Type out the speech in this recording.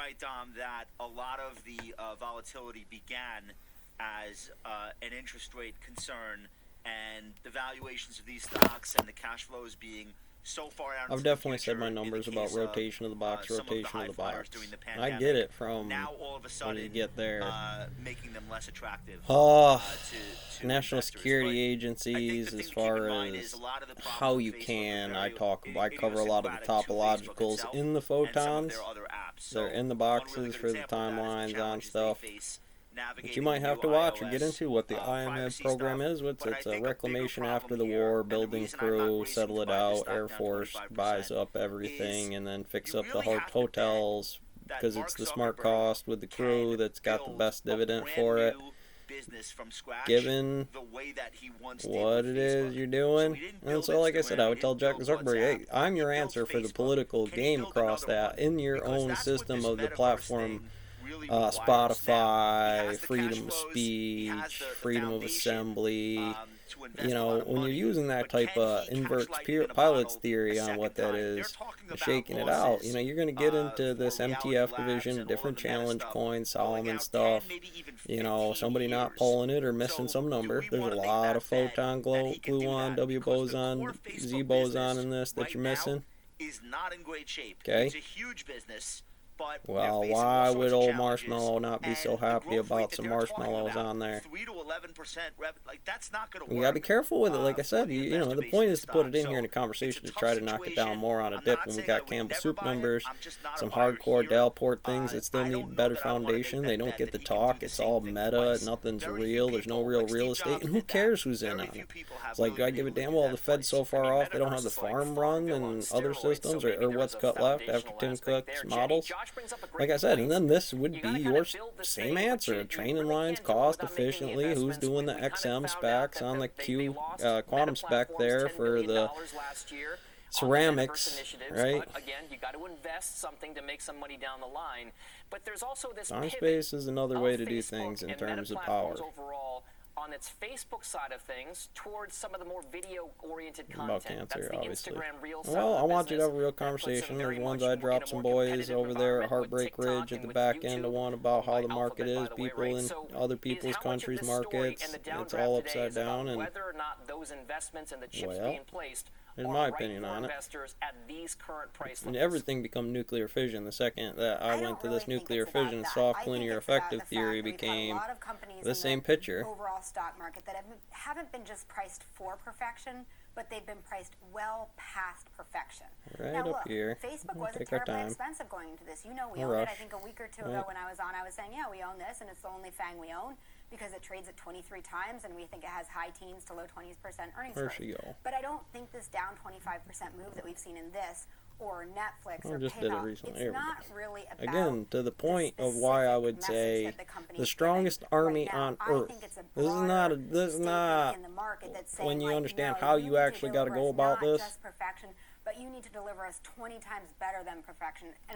right, Dom, that a lot of the volatility began as an interest rate concern, and the valuations of these stocks and the cash flows being so far out I've into the definitely said future my in the numbers about case of rotation of the box, some of the rotation of high the flyers box. during the I pandemic. get it from Now all of a when sudden, you get there. making them less attractive Oh, to national investors. security But I think the agencies, as thing to keep in far mind is as a lot of the problems how with you Facebook can, are very I cover a lot of the idiosyncratic to Facebook topologicals itself in the and some of photons. their other apps. They're So in the one really boxes good for the example of that is the timelines on challenges they stuff. face But you navigating the might new have to watch or get iOS into what the IMF privacy program stuff. is. What's But I it's a think a bigger reclamation after problem the here, war, and the building reason I'm not crew, racing settle to it buy this out, stock Air down Force 25% buys up is everything, and then fix you up the really have to bet hotels that because Mark it's the smart Zuckerberg cost with the crew can that's got the build best a dividend brand for it. new business from scratch, Given the way that he once did what with it Facebook. is you're So doing. he didn't And build so, like I said, I Instagram, he would tell didn't Jack build Zuckerberg, WhatsApp, hey, I'm he your built answer for the Facebook. political Can he game build across another one? that in your Because own that's what system this of the metaverse platform. thing really requires. Now, he Spotify, has the cash freedom of flows, he has speech, the freedom of foundation assembly. to invest a lot of When you're money, using that but type can of he inverts catch lightning in a pilots bottle a theory on second what that time? They're is, talking and about shaking it out, losses you're going to get into for this Reality MTF Labs division, and all of different the meta challenge stuff coins, going Solomon out 10, stuff. maybe even 15 Somebody not years. pulling it or missing So some do number. we There's a want to make lot that of bet photon that he can do gluon, that? W Because the core boson, Z Facebook boson business in this that right you're now missing. is not in great shape. Okay. It's a huge business, but Well, they're facing why all would sorts of old challenges, Marshmallow not be so and the happy growth rate about that some they're talking marshmallows about, on there? 3 to 11% like that's not going to You work. gotta be careful with it. Like I For said, the you know, investor the base point in is the to put stock. it in here in So a conversation it's a to try tough to knock it down situation. more on a I'm dip not when we saying I got would Campbell never Soup buy it. numbers, I'm just not a some buyer hardcore here. Delport things that still I need don't know better that I want to make foundation. that They don't bet get the that he can talk. do the It's same all thing meta. twice. Nothing's Very few real. There's no people, real like real Steve estate. Jobs And who did that. cares who's in Very on few it? people have It's like, really do I been give a able to damn do well that the Fed's twice. so far off they don't have Metaverse the is like farm run Farmville on and other steroids, systems, so maybe or there what's is a cut left after foundational Tim aspect Cook's there. models? Josh brings up a Like great I said, and point. then this would You be gotta your build this same thing, but answer. you Training really lines can't do it cost without making the efficiently. Who's investments. doing the We kind of XM found out specs that on the they Q lost. quantum Meta spec Platforms, there $10 for billion the last year on the ceramics, metaverse initiatives. right? But again, you got to invest something to make some money down the line. But there's also this time pivot space is another way of to do Facebook things in and terms Meta of power. Platforms overall on its Facebook side of things towards some of the more video-oriented About content. cancer, That's the obviously. Instagram Reel side Well, of I the want you to have a business. real That puts them conversation. There's very ones much I in dropped a some more boys competitive over there at environment with Heartbreak TikTok Ridge at and the with back end of YouTube, one about how by the market Alphabet, by is, the way, people right? in So other is people's how much of countries' this story markets. and the It's downdraft all today upside is about down, and whether or not those investments and the chips well, being placed in are my right opinion for on it. investors at these current price And levels. everything become nuclear fission. The second that I went to this nuclear fission, I soft think linear it's about effective the fact theory that we've had became a lot of companies the in same picture. overall stock market that haven't been just priced for perfection, but they've been priced well past perfection. Right now, up look, here. Facebook We'll wasn't take our terribly time. expensive going into this. You know, we No own it. rush. I think a week or two Right. ago when I was on, I was saying, yeah, we own this, and it's the only FANG we own because it trades at 23 times, and we think it has high teens to low 20% earnings There growth. she go. But I don't think this down 25% move that we've seen in this or Netflix I or just did it PayPal, recently. it's Here we not go. really about Again, to the point the of why I specific would message say that the company the is strongest giving army right now. on I earth. think it's a This is not. broader This is statement not. in the market that's saying, When you like, understand no, how you you need to actually got to deliver go us about not this. just perfection, but you need to deliver us 20 times better than perfection. And